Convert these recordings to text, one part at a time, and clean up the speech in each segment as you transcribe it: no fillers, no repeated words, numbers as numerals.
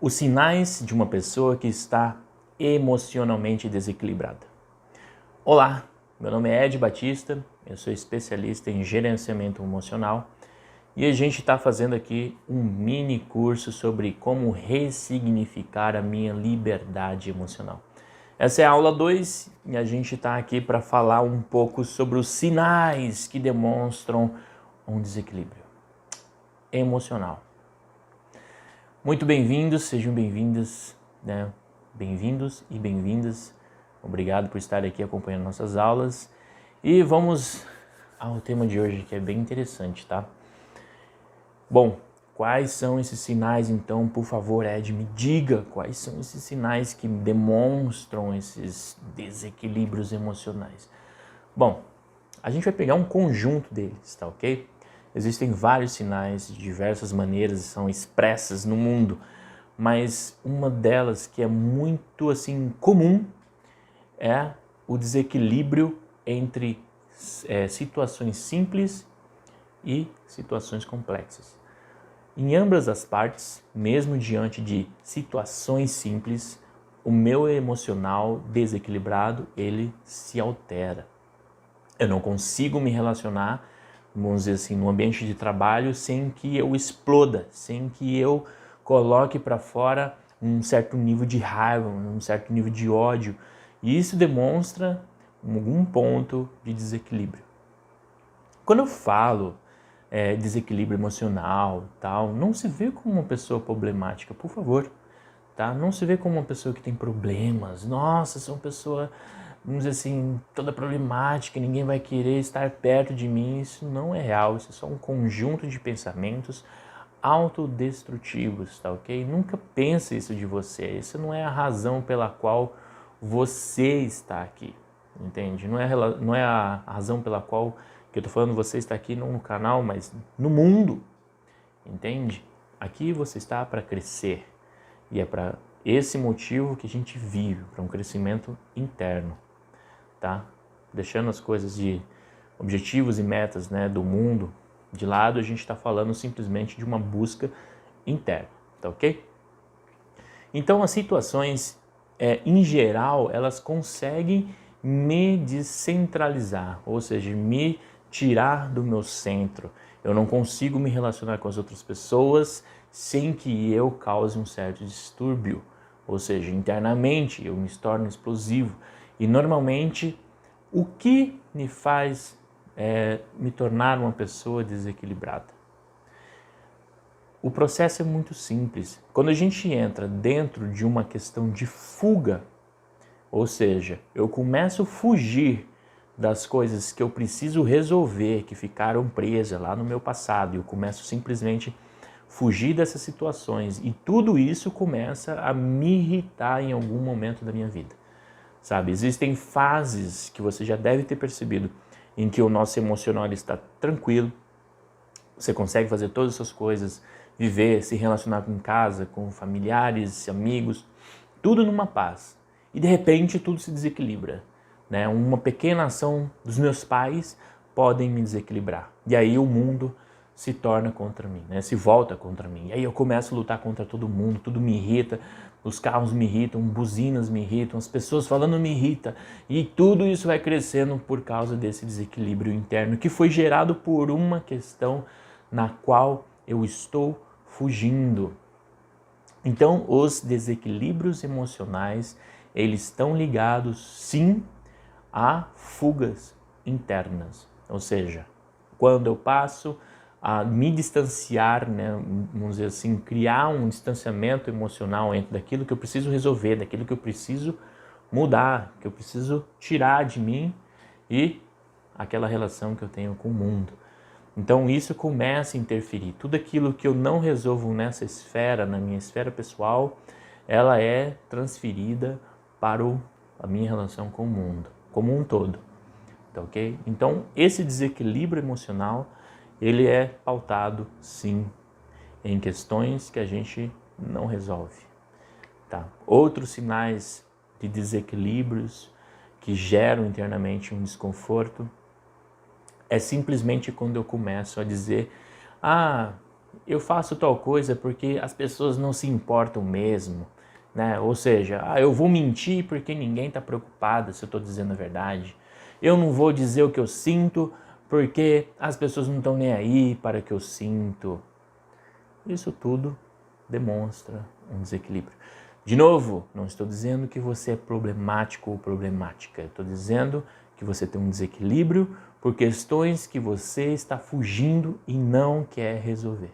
Os sinais de uma pessoa que está emocionalmente desequilibrada. Olá, meu nome é Ed Batista, eu sou especialista em gerenciamento emocional e a gente está fazendo aqui um mini curso sobre como ressignificar a minha liberdade emocional. Essa é a aula 2 e a gente está aqui para falar um pouco sobre os sinais que demonstram um desequilíbrio emocional. Muito bem-vindos, sejam bem-vindas, né? Bem-vindos e bem-vindas. Obrigado por estar aqui acompanhando nossas aulas. E vamos ao tema de hoje, que é bem interessante, tá? Bom, quais são esses sinais, então? Por favor, Ed, me diga quais são esses sinais que demonstram esses desequilíbrios emocionais. Bom, a gente vai pegar um conjunto deles, tá ok? Existem vários sinais de diversas maneiras e são expressas no mundo, mas uma delas que é muito assim comum é o desequilíbrio entre situações simples e situações complexas. Em ambas as partes, mesmo diante de situações simples, o meu emocional desequilibrado, ele se altera. Eu não consigo me relacionar, vamos dizer assim, no ambiente de trabalho sem que eu exploda, sem que eu coloque para fora um certo nível de raiva, um certo nível de ódio. E isso demonstra algum ponto de desequilíbrio. Quando eu falo desequilíbrio emocional, tal, não se vê como uma pessoa problemática, por favor. Tá? Não se vê como uma pessoa que tem problemas. Nossa, sou uma pessoa, vamos dizer assim, toda problemática, ninguém vai querer estar perto de mim. Isso não é real, isso é só um conjunto de pensamentos autodestrutivos, tá ok? Nunca pense isso de você. Isso não é a razão pela qual você está aqui, entende? Não é a razão pela qual que eu tô falando você está aqui não no canal, mas no mundo, entende? Aqui você está para crescer. E é para esse motivo que a gente vive, para um crescimento interno, tá? Deixando as coisas de objetivos e metas, né, do mundo de lado, a gente está falando simplesmente de uma busca interna, tá ok? Então as situações, em geral, elas conseguem me descentralizar, ou seja, me tirar do meu centro. Eu não consigo me relacionar com as outras pessoas sem que eu cause um certo distúrbio, ou seja, internamente eu me torno explosivo. E normalmente o que me faz me tornar uma pessoa desequilibrada? O processo é muito simples. Quando a gente entra dentro de uma questão de fuga, ou seja, eu começo a fugir das coisas que eu preciso resolver, que ficaram presas lá no meu passado, e eu começo simplesmente fugir dessas situações, e tudo isso começa a me irritar em algum momento da minha vida, sabe? Existem fases que você já deve ter percebido em que o nosso emocional está tranquilo, você consegue fazer todas as suas coisas, viver, se relacionar com casa, com familiares, amigos, tudo numa paz. E de repente tudo se desequilibra, né? Uma pequena ação dos meus pais podem me desequilibrar. E aí o mundo se torna contra mim, né? Se volta contra mim. E aí eu começo a lutar contra todo mundo, tudo me irrita, os carros me irritam, buzinas me irritam, as pessoas falando me irrita. E tudo isso vai crescendo por causa desse desequilíbrio interno que foi gerado por uma questão na qual eu estou fugindo. Então, os desequilíbrios emocionais, eles estão ligados, sim, a fugas internas. Ou seja, quando eu passo a me distanciar, né, vamos dizer assim, criar um distanciamento emocional entre daquilo que eu preciso resolver, daquilo que eu preciso mudar, que eu preciso tirar de mim e aquela relação que eu tenho com o mundo. Então isso começa a interferir. Tudo aquilo que eu não resolvo nessa esfera, na minha esfera pessoal, ela é transferida para a minha relação com o mundo, como um todo. Tá ok? Então esse desequilíbrio emocional, ele é pautado, sim, em questões que a gente não resolve. Tá? Outros sinais de desequilíbrios que geram internamente um desconforto é simplesmente quando eu começo a dizer: ah, eu faço tal coisa porque as pessoas não se importam mesmo, né? Ou seja, eu vou mentir porque ninguém está preocupado se eu estou dizendo a verdade. Eu não vou dizer o que eu sinto porque as pessoas não estão nem aí para o que eu sinto. Isso tudo demonstra um desequilíbrio. De novo, não estou dizendo que você é problemático ou problemática. Estou dizendo que você tem um desequilíbrio por questões que você está fugindo e não quer resolver.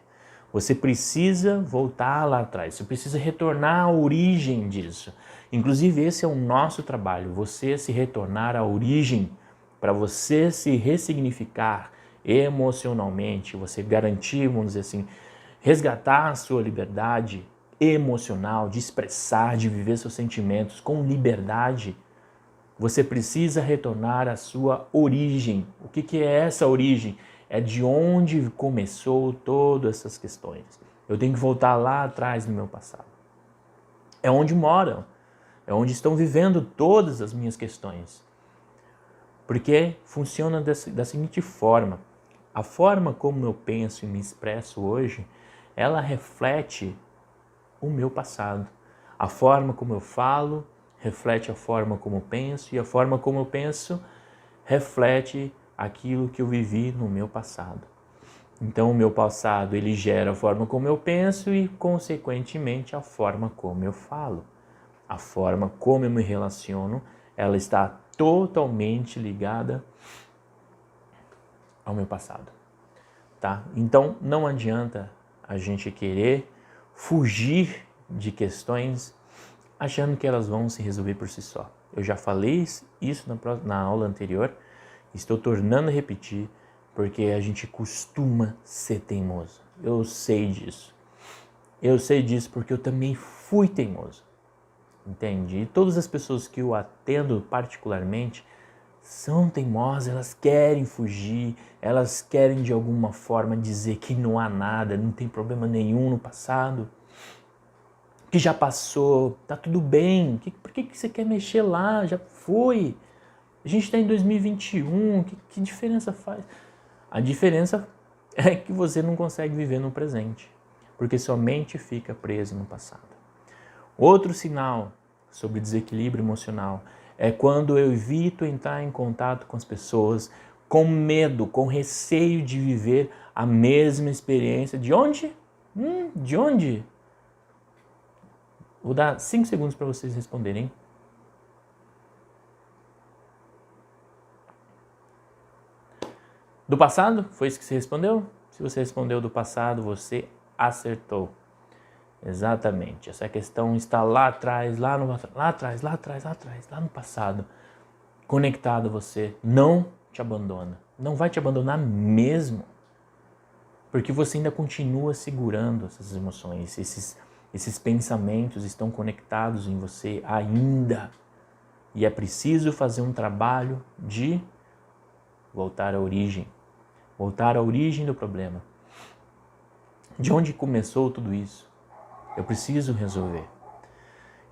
Você precisa voltar lá atrás, você precisa retornar à origem disso. Inclusive, esse é o nosso trabalho, você se retornar à origem, para você se ressignificar emocionalmente, você garantir, vamos dizer assim, resgatar a sua liberdade emocional, de expressar, de viver seus sentimentos com liberdade. Você precisa retornar à sua origem. O que é essa origem? É de onde começou todas essas questões. Eu tenho que voltar lá atrás no meu passado. É onde moram, é onde estão vivendo todas as minhas questões. Porque funciona da seguinte forma. A forma como eu penso e me expresso hoje, ela reflete o meu passado. A forma como eu falo reflete a forma como eu penso e a forma como eu penso reflete aquilo que eu vivi no meu passado. Então o meu passado ele gera a forma como eu penso e consequentemente a forma como eu falo. A forma como eu me relaciono, ela está totalmente ligada ao meu passado, tá? Então não adianta a gente querer fugir de questões achando que elas vão se resolver por si só. Eu já falei isso na aula anterior, estou tornando a repetir, porque a gente costuma ser teimoso. Eu sei disso. Eu sei disso porque eu também fui teimoso, entende? E todas as pessoas que eu atendo particularmente são teimosas, elas querem fugir, elas querem de alguma forma dizer que não há nada, não tem problema nenhum no passado, que já passou, tá tudo bem, por que você quer mexer lá? Já foi. A gente está em 2021, que diferença faz? A diferença é que você não consegue viver no presente, porque sua mente fica presa no passado. Outro sinal sobre desequilíbrio emocional é quando eu evito entrar em contato com as pessoas com medo, com receio de viver a mesma experiência. De onde? De onde? Vou dar 5 segundos para vocês responderem. Do passado? Foi isso que você respondeu? Se você respondeu do passado, você acertou. Exatamente. Essa questão está lá atrás, lá no passado. Conectado a você. Não te abandona. Não vai te abandonar mesmo. Porque você ainda continua segurando essas emoções. Esses pensamentos estão conectados em você ainda. E é preciso fazer um trabalho de voltar à origem. Voltar à origem do problema. De onde começou tudo isso? Eu preciso resolver.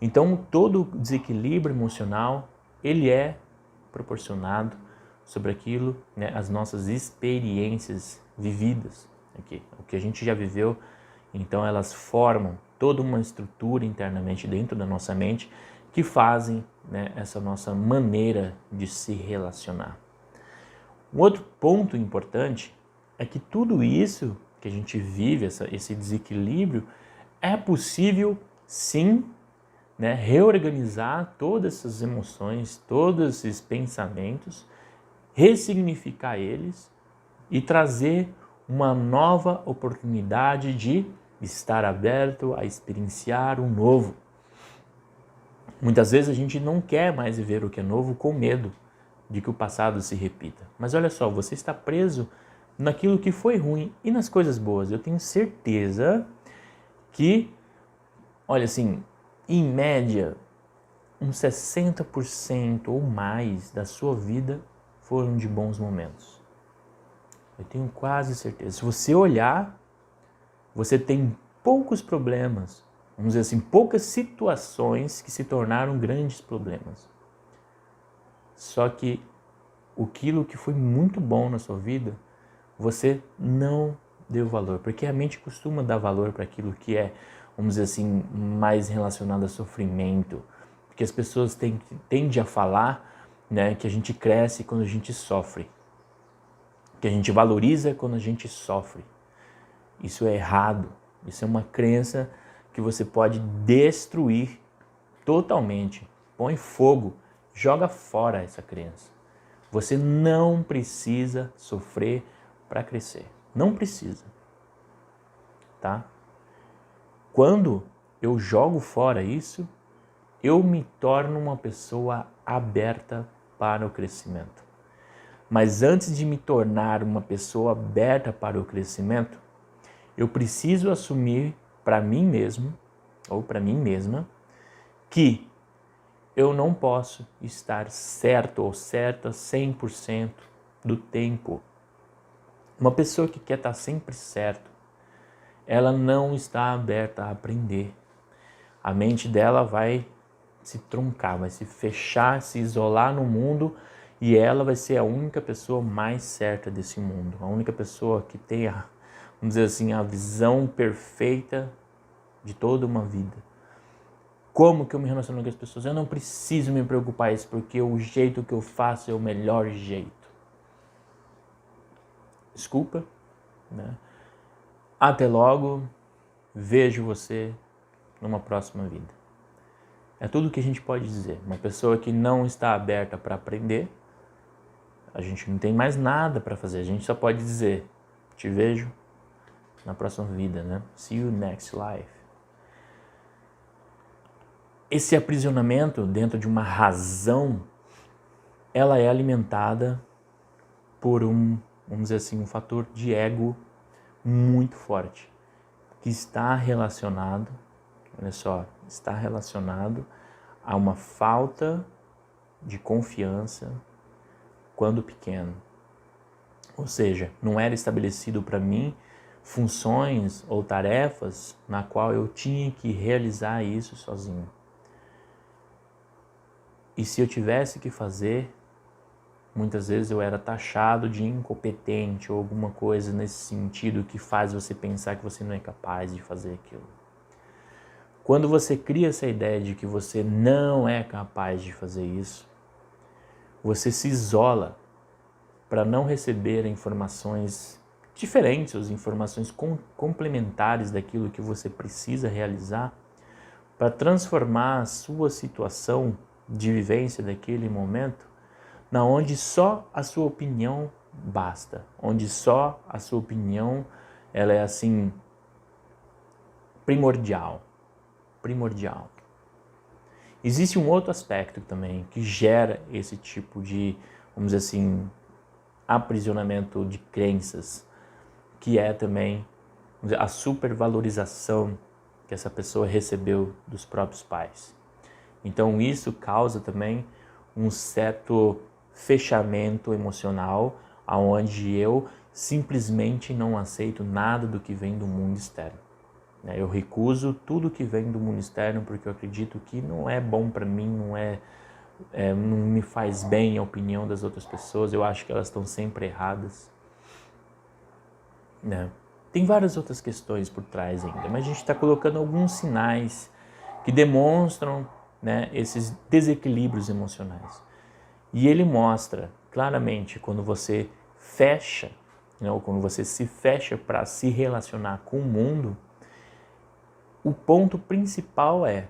Então, todo desequilíbrio emocional, ele é proporcionado sobre aquilo, né, as nossas experiências vividas, aqui, o que a gente já viveu. Então, elas formam toda uma estrutura internamente dentro da nossa mente que fazem, né, essa nossa maneira de se relacionar. Um outro ponto importante é que tudo isso que a gente vive, esse desequilíbrio, é possível sim, né, reorganizar todas essas emoções, todos esses pensamentos, ressignificar eles e trazer uma nova oportunidade de estar aberto a experienciar o novo. Muitas vezes a gente não quer mais viver o que é novo com medo de que o passado se repita. Mas olha só, você está preso naquilo que foi ruim e nas coisas boas. Eu tenho certeza que, olha assim, em média, uns 60% ou mais da sua vida foram de bons momentos. Eu tenho quase certeza. Se você olhar, você tem poucos problemas, vamos dizer assim, poucas situações que se tornaram grandes problemas. Só que aquilo que foi muito bom na sua vida, você não dê o valor, porque a mente costuma dar valor para aquilo que é, vamos dizer assim, mais relacionado a sofrimento, porque as pessoas tendem a falar, né, que a gente cresce quando a gente sofre, que a gente valoriza quando a gente sofre. Isso é errado, isso é uma crença que você pode destruir totalmente. Põe fogo, joga fora essa crença. Você não precisa sofrer para crescer. Não precisa. Tá? Quando eu jogo fora isso, eu me torno uma pessoa aberta para o crescimento. Mas antes de me tornar uma pessoa aberta para o crescimento, eu preciso assumir para mim mesmo, ou para mim mesma, que eu não posso estar certo ou certa 100% do tempo. Uma pessoa que quer estar sempre certo, ela não está aberta a aprender. A mente dela vai se truncar, vai se fechar, se isolar no mundo e ela vai ser a única pessoa mais certa desse mundo. A única pessoa que tem, vamos dizer assim, a visão perfeita de toda uma vida. Como que eu me relaciono com as pessoas? Eu não preciso me preocupar isso, porque o jeito que eu faço é o melhor jeito. Desculpa, né? Até logo, vejo você numa próxima vida. É tudo que a gente pode dizer. Uma pessoa que não está aberta para aprender, a gente não tem mais nada para fazer. A gente só pode dizer, te vejo na próxima vida, né? See you next life. Esse aprisionamento dentro de uma razão, ela é alimentada por vamos dizer assim, um fator de ego muito forte, que está relacionado, olha só, está relacionado a uma falta de confiança quando pequeno. Ou seja, não era estabelecido para mim funções ou tarefas na qual eu tinha que realizar isso sozinho. E se eu tivesse que fazer, muitas vezes eu era taxado de incompetente ou alguma coisa nesse sentido que faz você pensar que você não é capaz de fazer aquilo. Quando você cria essa ideia de que você não é capaz de fazer isso, você se isola para não receber informações diferentes, ou informações complementares daquilo que você precisa realizar para transformar a sua situação de vivência daquele momento na onde só a sua opinião basta, onde só a sua opinião ela é assim primordial. Existe um outro aspecto também que gera esse tipo de, vamos dizer assim, aprisionamento de crenças, que é também a supervalorização que essa pessoa recebeu dos próprios pais. Então isso causa também um certo fechamento emocional, aonde eu simplesmente não aceito nada do que vem do mundo externo. Eu recuso tudo que vem do mundo externo porque eu acredito que não é bom para mim, não me faz bem a opinião das outras pessoas, eu acho que elas estão sempre erradas. Tem várias outras questões por trás ainda, mas a gente está colocando alguns sinais que demonstram, esses desequilíbrios emocionais. E ele mostra claramente quando você fecha, ou quando você se fecha para se relacionar com o mundo, o ponto principal é: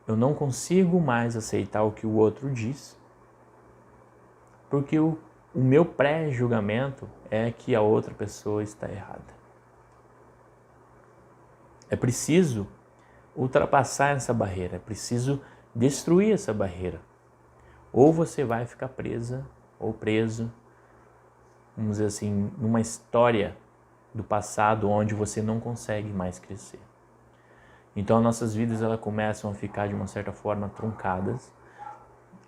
eu não consigo mais aceitar o que o outro diz, porque o meu pré-julgamento é que a outra pessoa está errada. É preciso ultrapassar essa barreira, é preciso destruir essa barreira. Ou você vai ficar presa ou preso, vamos dizer assim, numa história do passado onde você não consegue mais crescer. Então, as nossas vidas elas começam a ficar de uma certa forma truncadas.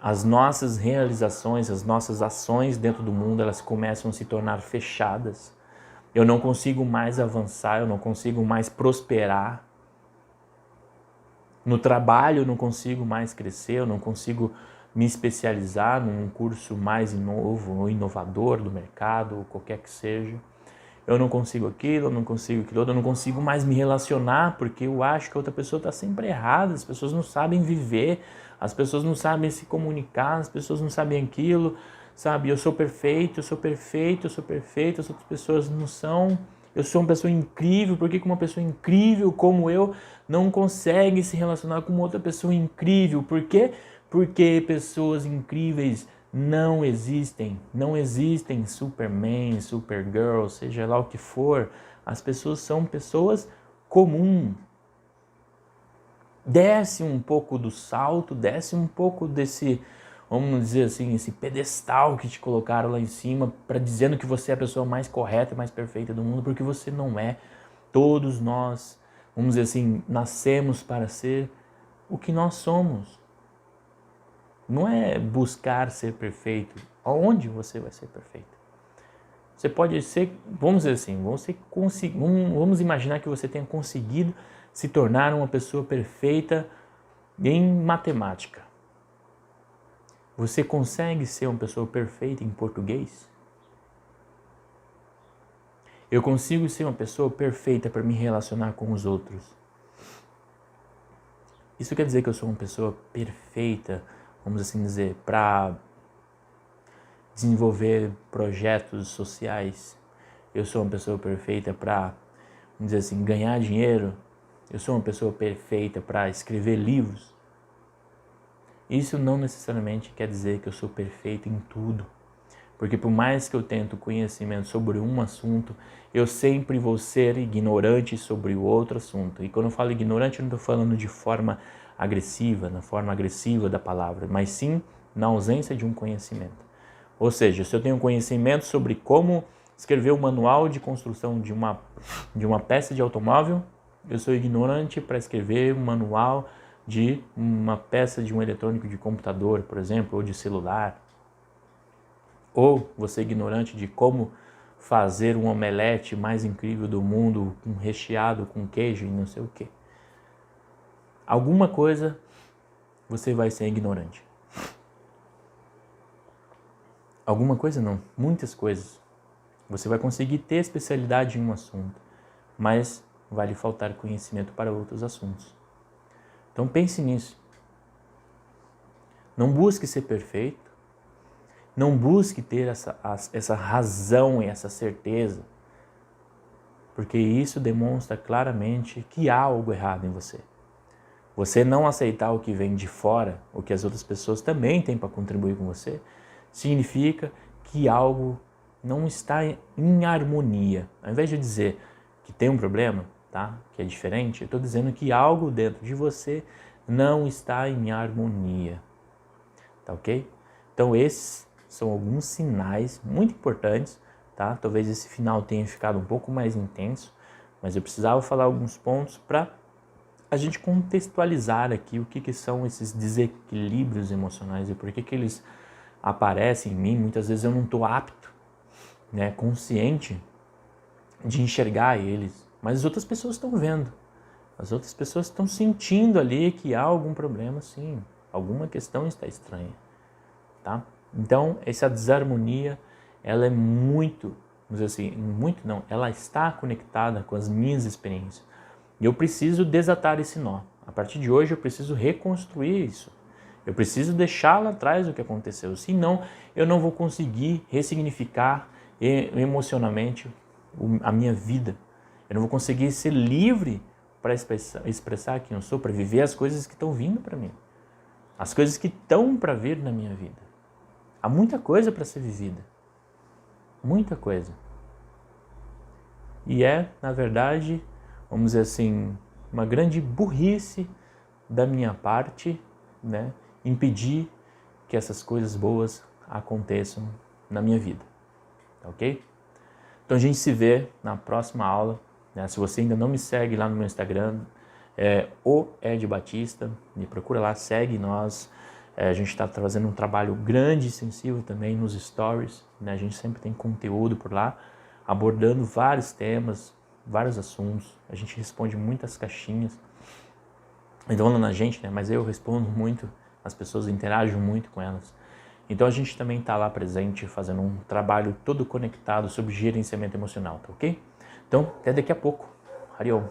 As nossas realizações, as nossas ações dentro do mundo, elas começam a se tornar fechadas. Eu não consigo mais avançar, eu não consigo mais prosperar. No trabalho eu não consigo mais crescer, eu não consigo me especializar num curso mais novo ou inovador do mercado, ou qualquer que seja. eu não consigo aquilo, eu não consigo aquilo outro, eu não consigo mais me relacionar porque eu acho que a outra pessoa está sempre errada, as pessoas não sabem viver, as pessoas não sabem se comunicar, as pessoas não sabem aquilo, sabe? Eu sou perfeito, eu sou perfeito, eu sou perfeito, as outras pessoas não são, eu sou uma pessoa incrível, por que uma pessoa incrível como eu não consegue se relacionar com outra pessoa incrível? Por quê? Porque pessoas incríveis não existem. Não existem Superman, Supergirl, seja lá o que for. As pessoas são pessoas comuns. Desce um pouco do salto, desce um pouco desse, vamos dizer assim, esse pedestal que te colocaram lá em cima, para dizendo que você é a pessoa mais correta, mais perfeita do mundo, porque você não é. Todos nós, vamos dizer assim, nascemos para ser o que nós somos. Não é buscar ser perfeito. Aonde você vai ser perfeito? Você pode ser, vamos dizer assim, vamos imaginar que você tenha conseguido se tornar uma pessoa perfeita em matemática. Você consegue ser uma pessoa perfeita em português? Eu consigo ser uma pessoa perfeita para me relacionar com os outros. Isso quer dizer que eu sou uma pessoa perfeita, vamos assim dizer, para desenvolver projetos sociais. Eu sou uma pessoa perfeita para, vamos dizer assim, ganhar dinheiro. Eu sou uma pessoa perfeita para escrever livros. Isso não necessariamente quer dizer que eu sou perfeito em tudo. Porque por mais que eu tento conhecimento sobre um assunto, eu sempre vou ser ignorante sobre o outro assunto. E quando eu falo ignorante, eu não estou falando de forma agressiva, na forma agressiva da palavra, mas sim na ausência de um conhecimento. Ou seja, se eu tenho conhecimento sobre como escrever um manual de construção de uma peça de automóvel, eu sou ignorante para escrever um manual de uma peça de um eletrônico de computador, por exemplo, ou de celular. Ou você é ignorante de como fazer um omelete mais incrível do mundo, recheado com queijo e não sei o quê. Alguma coisa você vai ser ignorante. Alguma coisa não, muitas coisas. Você vai conseguir ter especialidade em um assunto, mas vai lhe faltar conhecimento para outros assuntos. Então pense nisso. Não busque ser perfeito. Não busque ter essa razão e essa certeza, porque isso demonstra claramente que há algo errado em você. Você não aceitar o que vem de fora, o que as outras pessoas também têm para contribuir com você, significa que algo não está em harmonia. Ao invés de dizer que tem um problema, tá? Que é diferente, eu estou dizendo que algo dentro de você não está em harmonia. Tá ok? Então esses são alguns sinais muito importantes, tá? Talvez esse final tenha ficado um pouco mais intenso, mas eu precisava falar alguns pontos para a gente contextualizar aqui o que são esses desequilíbrios emocionais e por que eles aparecem em mim. Muitas vezes eu não estou apto, né, consciente de enxergar eles, mas as outras pessoas estão vendo. As outras pessoas estão sentindo ali que há algum problema, sim. Alguma questão está estranha, tá? Então, essa desarmonia, ela é muito, vamos dizer assim, muito não, ela está conectada com as minhas experiências. E eu preciso desatar esse nó. A partir de hoje eu preciso reconstruir isso. Eu preciso deixar lá atrás o que aconteceu. Senão, eu não vou conseguir ressignificar emocionalmente a minha vida. Eu não vou conseguir ser livre para expressar quem eu sou, para viver as coisas que estão vindo para mim. As coisas que estão para vir na minha vida. Há muita coisa para ser vivida. Muita coisa. E é, na verdade, vamos dizer assim, uma grande burrice da minha parte, né, impedir que essas coisas boas aconteçam na minha vida. Tá ok? Então a gente se vê na próxima aula. Né? Se você ainda não me segue lá no meu Instagram, o Ed Batista, me procura lá, segue nós. A gente está trazendo um trabalho grande e sensível também nos stories, né? A gente sempre tem conteúdo por lá, abordando vários temas, vários assuntos. A gente responde muitas caixinhas. Então, não na gente, né? Mas eu respondo muito, as pessoas interagem muito com elas. Então a gente também está lá presente, fazendo um trabalho todo conectado sobre gerenciamento emocional, tá ok? Então, até daqui a pouco. Hariom.